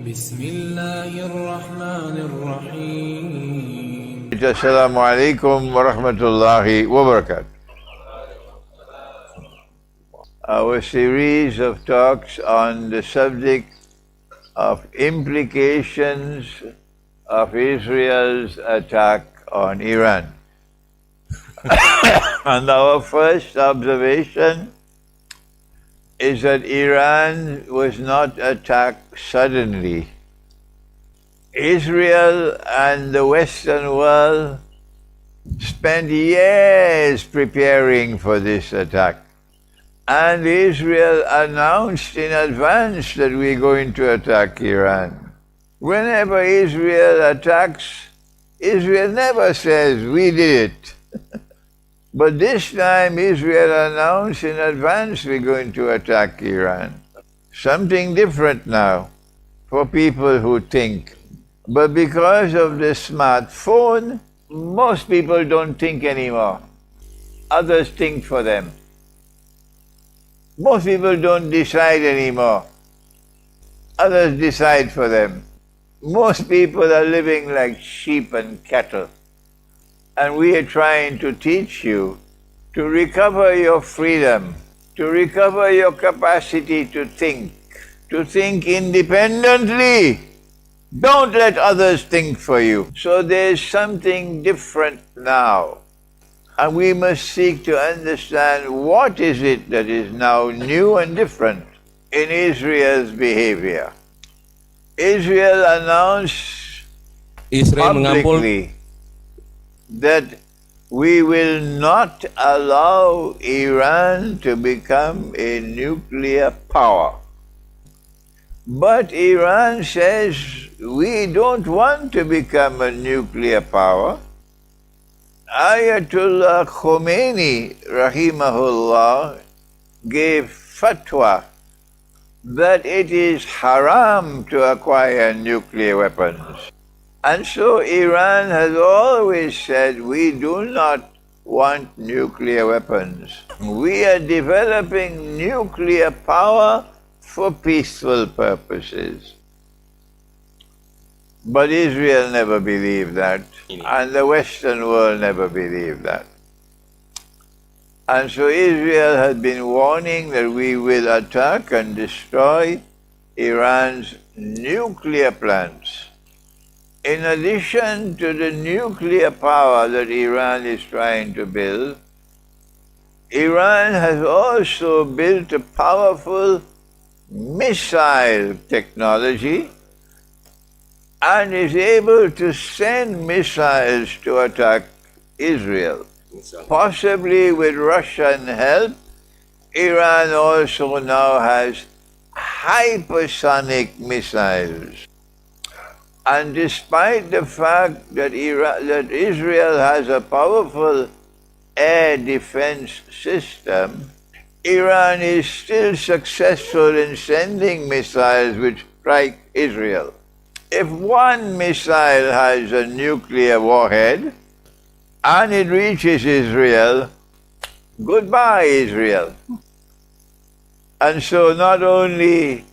بسم الله الرحمن الرحيم. Assalamu alaikum wa rahmatullahi wa barakatuh. Our series of talks on the subject of implications of Israel's attack on Iran. And our first observation is that Iran was not attacked suddenly. Israel and the Western world spent years preparing for this attack. And Israel announced in advance that we're going to attack Iran. Whenever Israel attacks, Israel never says, we did it. But this time Israel announced in advance we're going to attack Iran. Something different now for people who think. But because of the smartphone, most people don't think anymore. Others think for them. Most people don't decide anymore. Others decide for them. Most people are living like sheep and cattle. And we are trying to teach you to recover your freedom, to recover your capacity to think independently. Don't let others think for you. So there's something different now. And we must seek to understand what is it that is now new and different in Israel's behavior. Israel announced publicly that we will not allow Iran to become a nuclear power. But Iran says we don't want to become a nuclear power. Ayatollah Khomeini, rahimahullah, gave fatwa that it is haram to acquire nuclear weapons. And so Iran has always said we do not want nuclear weapons. We are developing nuclear power for peaceful purposes. But Israel never believed that, and the Western world never believed that. And so Israel had been warning that we will attack and destroy Iran's nuclear plants. In addition to the nuclear power that Iran is trying to build, Iran has also built a powerful missile technology and is able to send missiles to attack Israel. Possibly with Russian help, Iran also now has hypersonic missiles. And despite the fact that Israel has a powerful air defense system, Iran is still successful in sending missiles which strike Israel. If one missile has a nuclear warhead and it reaches Israel, goodbye Israel. And so not only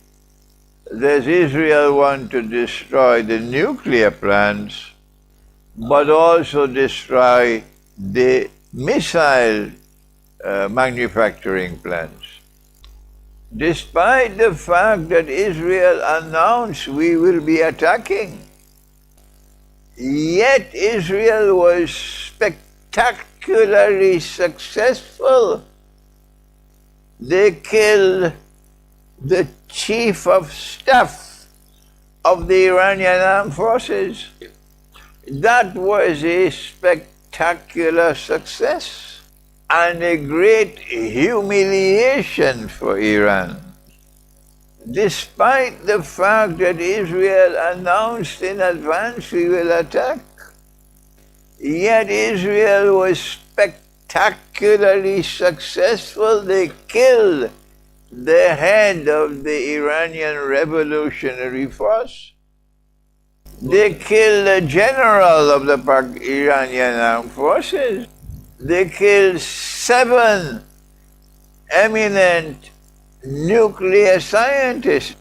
does Israel want to destroy the nuclear plants, but also destroy the missile manufacturing plants. Despite the fact that Israel announced we will be attacking, yet Israel was spectacularly successful. They killed the chief of staff of the Iranian armed forces. That was a spectacular success and a great humiliation for Iran. Despite the fact that Israel announced in advance we will attack, yet Israel was spectacularly successful. They killed the head of the Iranian Revolutionary Force. They killed the general of the Iranian armed forces. They killed 7 eminent nuclear scientists.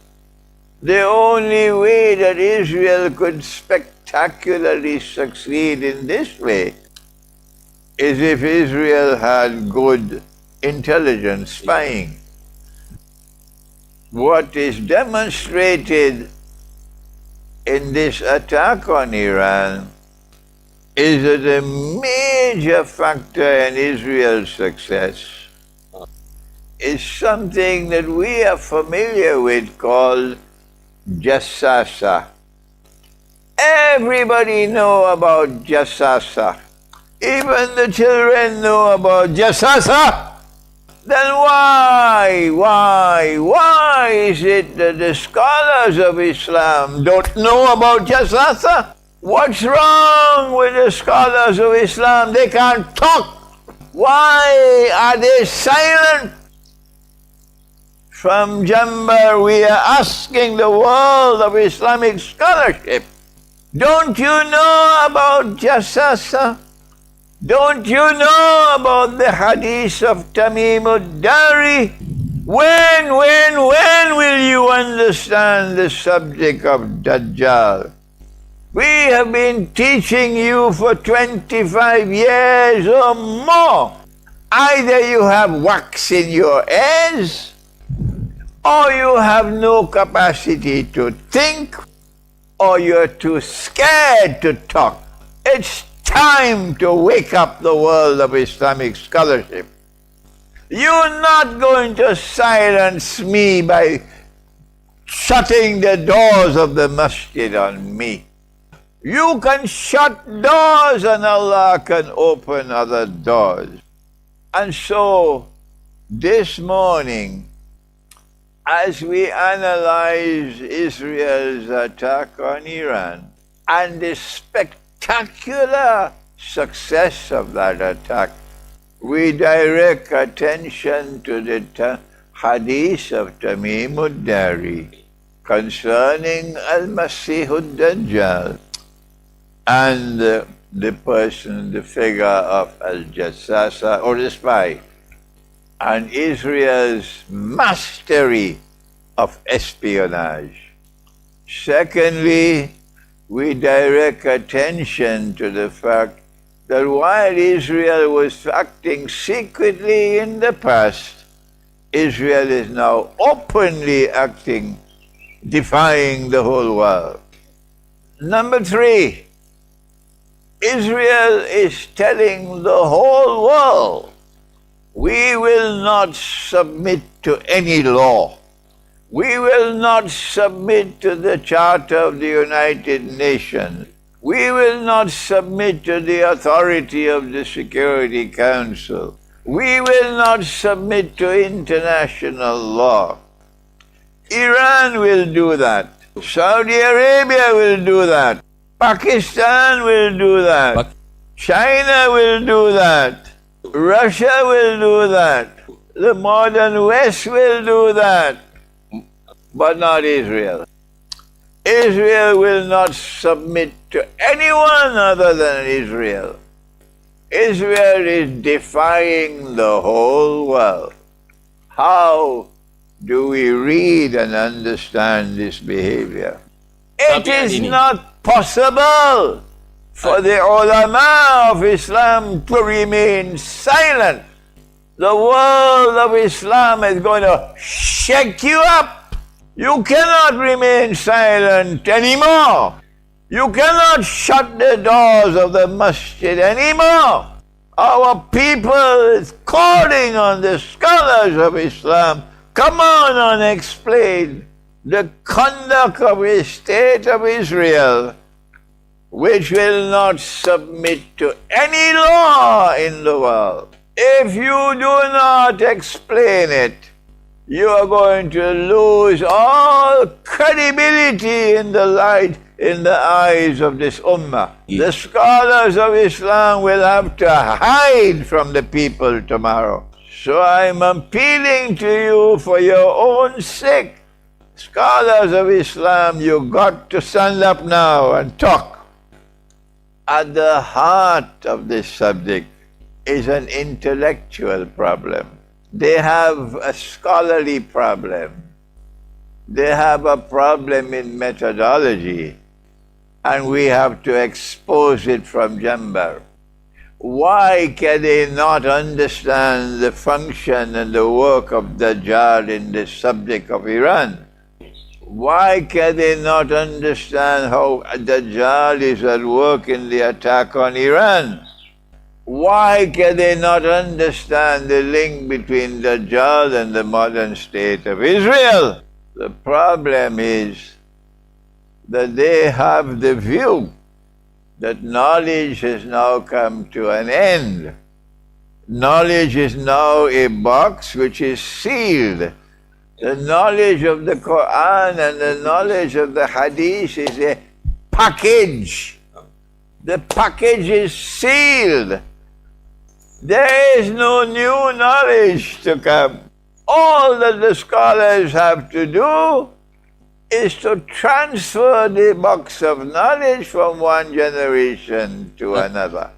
The only way that Israel could spectacularly succeed in this way is if Israel had good intelligence spying. What is demonstrated in this attack on Iran is that a major factor in Israel's success is something that we are familiar with called jassasa. Everybody know about jassasa. Even the children know about jassasa. Then why is it that the scholars of Islam don't know about jassasa? What's wrong with the scholars of Islam? They can't talk. Why are they silent? From Jambar, we are asking the world of Islamic scholarship, don't you know about jassasa? Don't you know about the hadith of Tamim ad-Dari? When will you understand the subject of Dajjal? We have been teaching you for 25 years or more. Either you have wax in your ears, or you have no capacity to think, or you're too scared to talk. It's time to wake up the world of Islamic scholarship. You're not going to silence me by shutting the doors of the masjid on me. You can shut doors and Allah can open other doors. And so, this morning, as we analyze Israel's attack on Iran and the spectacular success of that attack, we direct attention to the hadith of Tamim ad-Dari concerning Al-Masih ad-Dajjal and the person, the figure of Al-Jassasa or the spy, and Israel's mastery of espionage. Secondly, we direct attention to the fact that while Israel was acting secretly in the past, Israel is now openly acting, defying the whole world. Number three, Israel is telling the whole world, we will not submit to any law. We will not submit to the Charter of the United Nations. We will not submit to the authority of the Security Council. We will not submit to international law. Iran will do that. Saudi Arabia will do that. Pakistan will do that. China will do that. Russia will do that. The modern West will do that. But not Israel. Israel will not submit to anyone other than Israel. Israel is defying the whole world. How do we read and understand this behavior? It is not possible for the ulama of Islam to remain silent. The world of Islam is going to shake you up. You cannot remain silent anymore. You cannot shut the doors of the masjid anymore. Our people is calling on the scholars of Islam, come on and explain the conduct of the state of Israel, which will not submit to any law in the world. If you do not explain it, you are going to lose all credibility in the eyes of this ummah. The scholars of Islam will have to hide from the people tomorrow. So I'm appealing to you for your own sake. Scholars of Islam, you got to stand up now and talk. At the heart of this subject is an intellectual problem. They have a scholarly problem. They have a problem in methodology, and we have to expose it from Jambar. Why can they not understand the function and the work of Dajjal in the subject of Iran? Why can they not understand how Dajjal is at work in the attack on Iran? Why can they not understand the link between Dajjal and the modern state of Israel? The problem is that they have the view that knowledge has now come to an end. Knowledge is now a box which is sealed. The knowledge of the Quran and the knowledge of the Hadith is a package. The package is sealed. There is no new knowledge to come. All that the scholars have to do is to transfer the box of knowledge from one generation to another.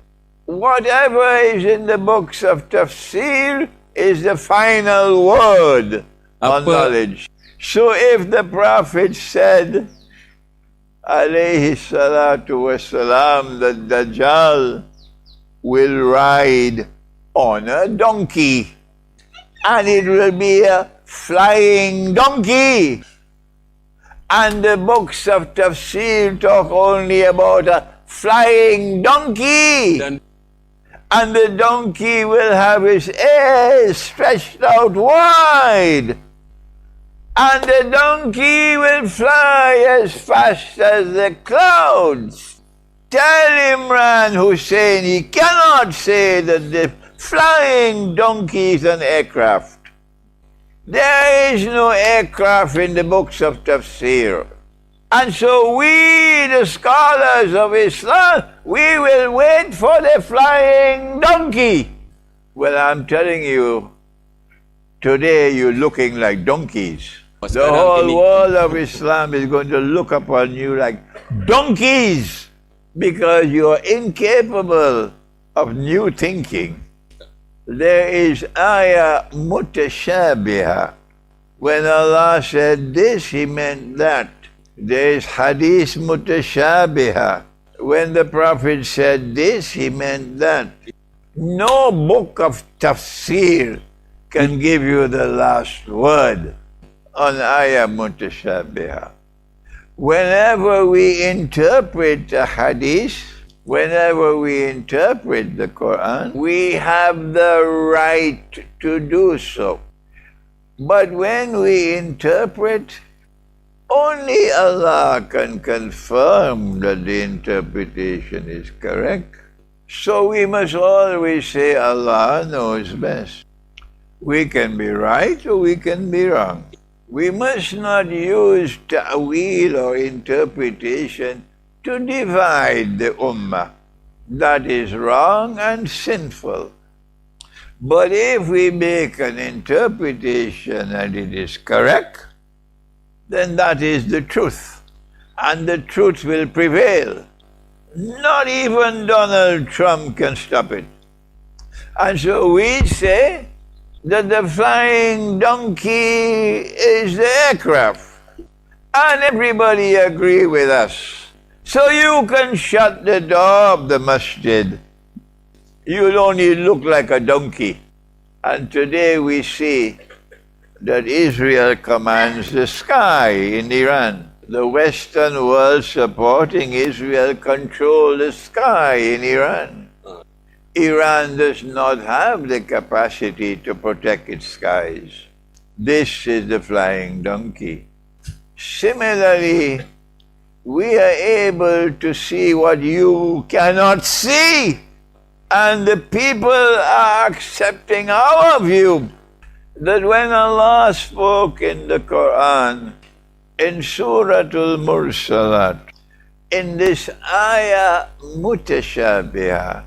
Whatever is in the books of tafsir is the final word on knowledge. So if the Prophet said, alayhi salatu wasalam, that Dajjal will ride on a donkey, and it will be a flying donkey, and the books of tafsir talk only about a flying donkey, and the donkey will have its ears stretched out wide, and the donkey will fly as fast as the clouds. Tell Imran Hosein he cannot say that the flying donkey is an aircraft. There is no aircraft in the books of tafsir. And so we, the scholars of Islam, we will wait for the flying donkey. Well, I'm telling you, today you're looking like donkeys. The whole world of Islam is going to look upon you like donkeys because you're incapable of new thinking. There is ayah mutashabiha. When Allah said this, He meant that. There is hadith mutashabiha. When the Prophet said this, he meant that. No book of tafsir can give you the last word on ayah mutashabiha. Whenever we interpret a hadith, whenever we interpret the Quran, we have the right to do so. But when we interpret, only Allah can confirm that the interpretation is correct. So we must always say Allah knows best. We can be right or we can be wrong. We must not use ta'wil or interpretation to divide the ummah. That is wrong and sinful. But if we make an interpretation and it is correct, then that is the truth. And the truth will prevail. Not even Donald Trump can stop it. And so we say that the flying donkey is the aircraft. And everybody agree with us. So you can shut the door of the masjid. You'll only look like a donkey. And today we see that Israel commands the sky in Iran. The Western world supporting Israel control the sky in Iran. Iran does not have the capacity to protect its skies. This is the flying donkey. Similarly, we are able to see what you cannot see. And the people are accepting our view that when Allah spoke in the Quran, in Suratul Mursalat, in this ayah mutashabiha,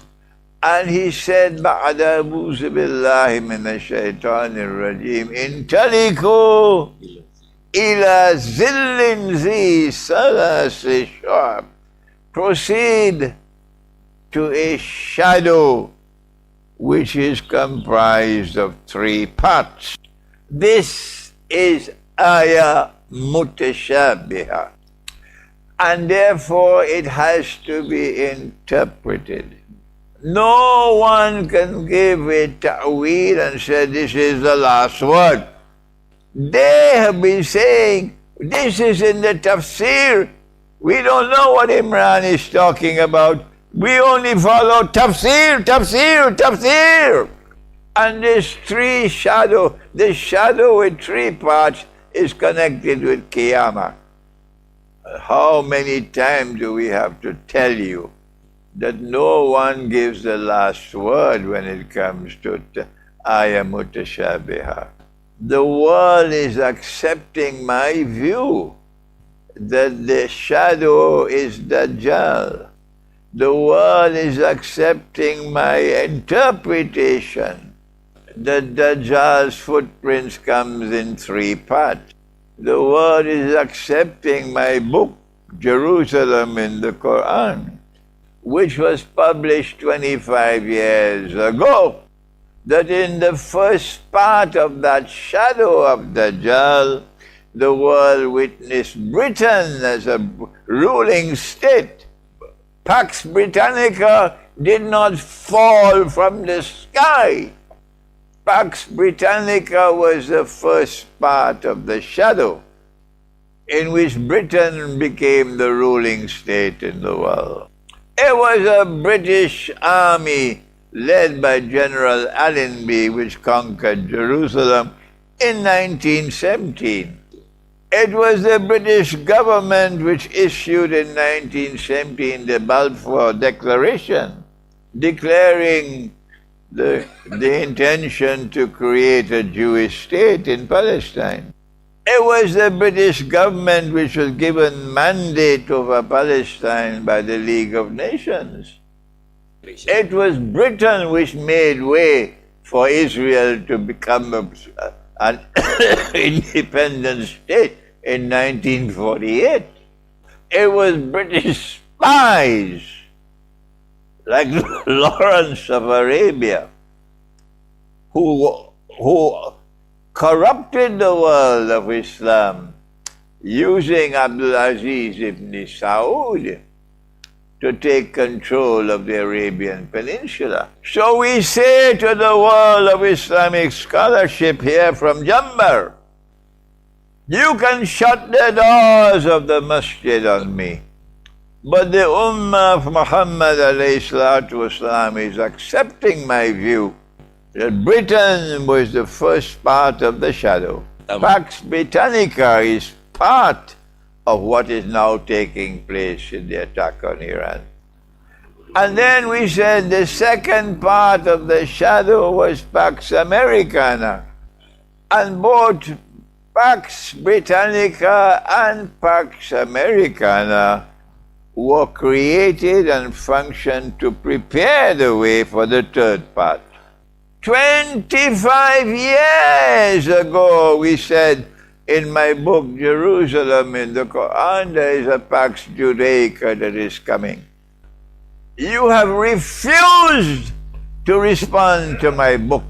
and He said, بَعْدَ أَعُوذُ بِاللَّهِ مِنَ الشَّيْطَانِ الرَّجِيمِ انطَلِقُوا إِلَى ظِلٍّ ذِي ثَلَاثِ شُعَبٍ. Proceed to a shadow which is comprised of 3 parts. This is ayah mutashabiha. And therefore it has to be interpreted. No one can give a ta'weel and say this is the last word. They have been saying this is in the tafsir. We don't know what Imran is talking about. We only follow tafsir, tafsir, tafsir. And this the shadow with three parts is connected with Qiyamah. How many times do we have to tell you that no one gives the last word when it comes to ayah mutashabiha? The world is accepting my view that the shadow is Dajjal. The world is accepting my interpretation that Dajjal's footprints comes in three parts. The world is accepting my book, Jerusalem in the Quran, which was published 25 years ago, that in the first part of that shadow of Dajjal, the world witnessed Britain as a ruling state. Pax Britannica did not fall from the sky. Pax Britannica was the first part of the shadow in which Britain became the ruling state in the world. It was a British army led by General Allenby which conquered Jerusalem in 1917. It was the British government which issued in 1917 the Balfour Declaration, declaring the intention to create a Jewish state in Palestine. It was the British government which was given mandate over Palestine by the League of Nations. It was Britain which made way for Israel to become an independent state in 1948. It was British spies like Lawrence of Arabia who corrupted the world of Islam using Abdul Aziz ibn Saud to take control of the Arabian Peninsula. So we say to the world of Islamic scholarship here from Jambar, you can shut the doors of the masjid on me, but the Ummah of Muhammad ﷺ is accepting my view that Britain was the first part of the shadow. Pax Britannica is part of what is now taking place in the attack on Iran. And then we said the second part of the shadow was Pax Americana. And both Pax Britannica and Pax Americana were created and functioned to prepare the way for the third part. 25 years ago, we said in my book, Jerusalem in the Quran, there is a Pax Judaica that is coming. You have refused to respond to my book.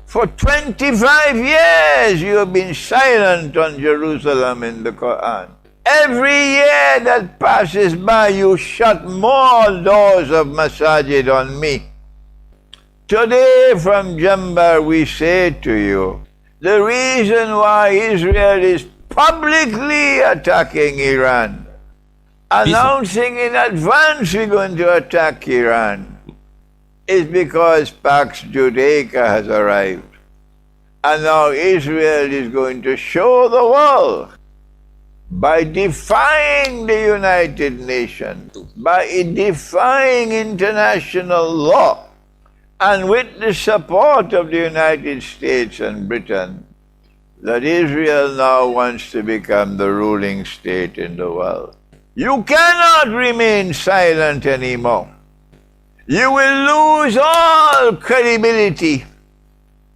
For 25 years, you have been silent on Jerusalem in the Quran. Every year that passes by, you shut more doors of masajid on me. Today from Jambar we say to you, the reason why Israel is publicly attacking Iran, announcing in advance we're going to attack Iran, is because Pax Judaica has arrived. And now Israel is going to show the world, by defying the United Nations, by defying international law, and with the support of the United States and Britain, that Israel now wants to become the ruling state in the world. You cannot remain silent anymore. You will lose all credibility.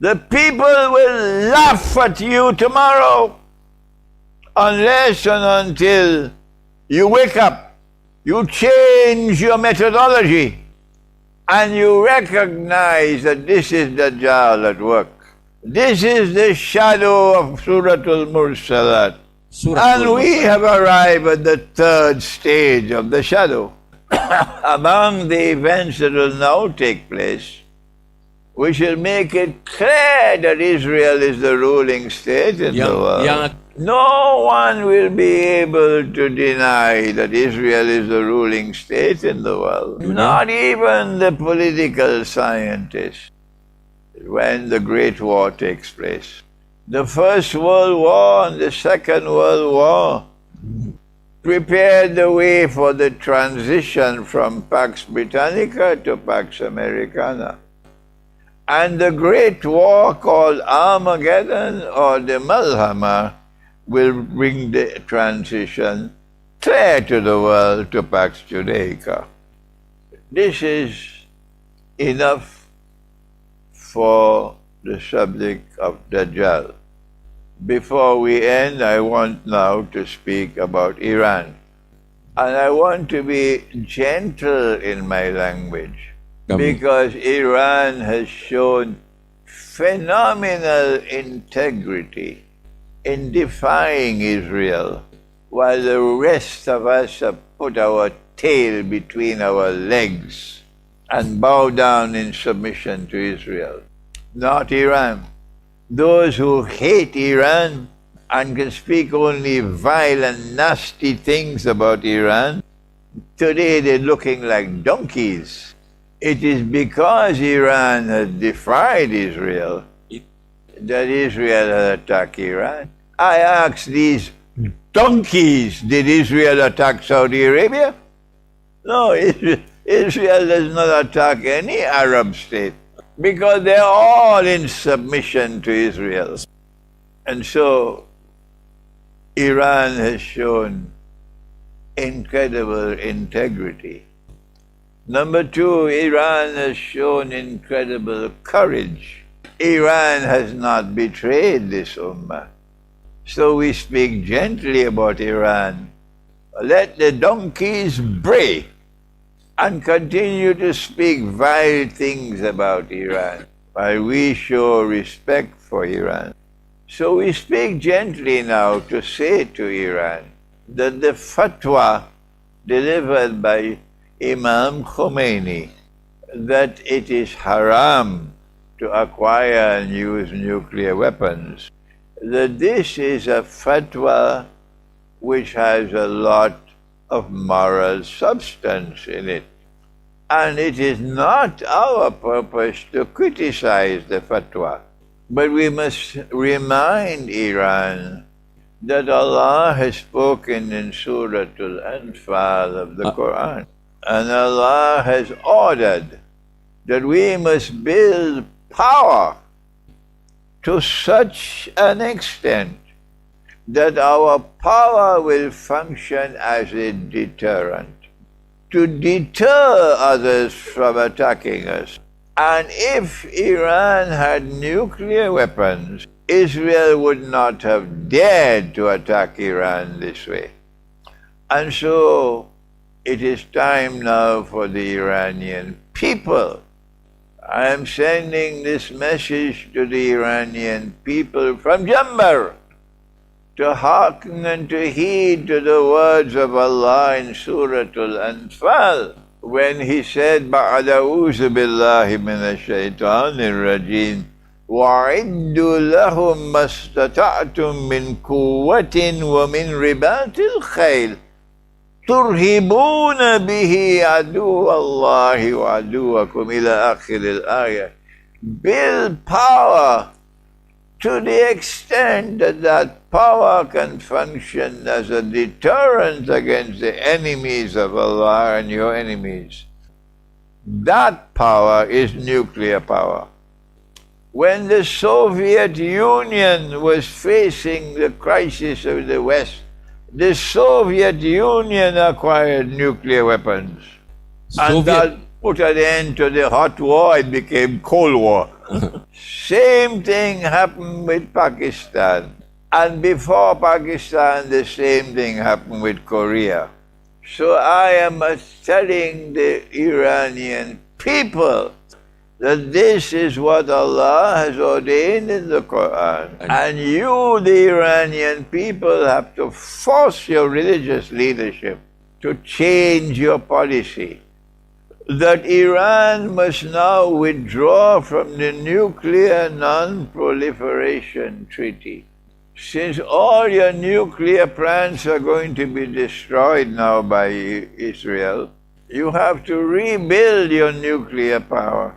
The people will laugh at you tomorrow unless and until you wake up, you change your methodology, and you recognize that this is Dajjal at work. This is the shadow of Surah Al-Mursalat. And we have arrived at the third stage of the shadow. Among the events that will now take place, we shall make it clear that Israel is the ruling state in the world. No one will be able to deny that Israel is the ruling state in the world. Not even the political scientists. When the Great War takes place, the First World War and the Second World War prepared the way for the transition from Pax Britannica to Pax Americana. And the Great War called Armageddon or the Malhama will bring the transition clear to the world to Pax Judaica. This is enough for the subject of Dajjal. Before we end, I want now to speak about Iran. And I want to be gentle in my language, because Iran has shown phenomenal integrity in defying Israel, while the rest of us have put our tail between our legs and bow down in submission to Israel. Not Iran. Those who hate Iran and can speak only vile and nasty things about Iran, today they're looking like donkeys. It is because Iran has defied Israel that Israel has attacked Iran. I ask these donkeys, did Israel attack Saudi Arabia? No, Israel does not attack any Arab state, because they're all in submission to Israel. And so Iran has shown incredible integrity. Number two, Iran has shown incredible courage. Iran has not betrayed this ummah. So we speak gently about Iran. Let the donkeys bray and continue to speak vile things about Iran, while we show respect for Iran. So we speak gently now to say to Iran that the fatwa delivered by Imam Khomeini that it is haram to acquire and use nuclear weapons, that this is a fatwa which has a lot of moral substance in it. And it is not our purpose to criticize the fatwa, but we must remind Iran that Allah has spoken in Surah Al-Anfal of the Quran, and Allah has ordered that we must build power to such an extent that our power will function as a deterrent, to deter others from attacking us. And if Iran had nuclear weapons, Israel would not have dared to attack Iran this way. And so it is time now for the Iranian people. I am sending this message to the Iranian people from Jambar, to hearken and to heed to the words of Allah in Surah Al-Anfal, when He said, بَعْدَ أُوذُ بِاللَّهِ مِنَ الشَّيْطَانِ الرَّجِيمِ وَعِدُّوا لَهُمْ مَا اسْتَطَعْتُم مِّن قُوَّةٍ وَمِن رِبَاطِ الْخَيْلِ تُرْهِبُونَ بِهِ عَدُوَّ اللَّهِ وَعَدُوَّكُمْ إِلَى آخِرِ الْآيَةِ. Build power to the extent that that power can function as a deterrent against the enemies of Allah and your enemies. That power is nuclear power. When the Soviet Union was facing the crisis of the West, the Soviet Union acquired nuclear weapons. And that put an end to the hot war. It became Cold War. Same thing happened with Pakistan. And before Pakistan, the same thing happened with Korea. So I am telling the Iranian people that this is what Allah has ordained in the Quran. And you, the Iranian people, have to force your religious leadership to change your policy. That Iran must now withdraw from the nuclear non-proliferation treaty. Since all your nuclear plants are going to be destroyed now by Israel, you have to rebuild your nuclear power.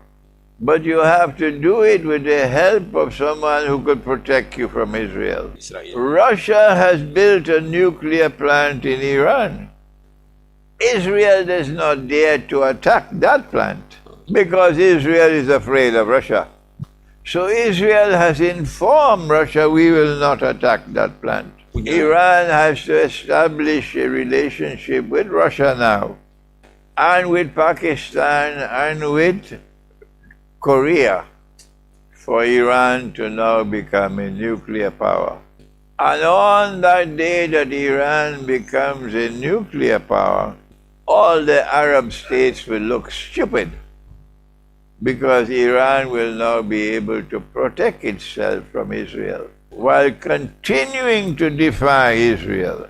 But you have to do it with the help of someone who could protect you from Israel. Russia has built a nuclear plant in Iran. Israel does not dare to attack that plant because Israel is afraid of Russia. So Israel has informed Russia, we will not attack that plant. Iran has to establish a relationship with Russia now, and with Pakistan, and with Korea, for Iran to now become a nuclear power. And on that day that Iran becomes a nuclear power, all the Arab states will look stupid, because Iran will now be able to protect itself from Israel while continuing to defy Israel.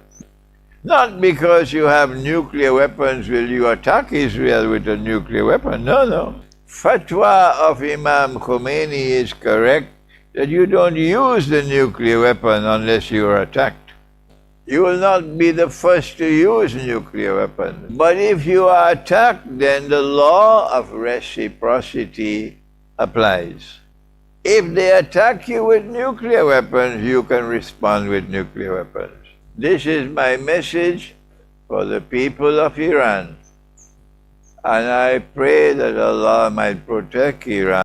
Not because you have nuclear weapons will you attack Israel with a nuclear weapon. No, no. Fatwa of Imam Khomeini is correct that you don't use the nuclear weapon unless you are attacked. You will not be the first to use nuclear weapons. But if you are attacked, then the law of reciprocity applies. If they attack you with nuclear weapons, you can respond with nuclear weapons. This is my message for the people of Iran. And I pray that Allah might protect Iran.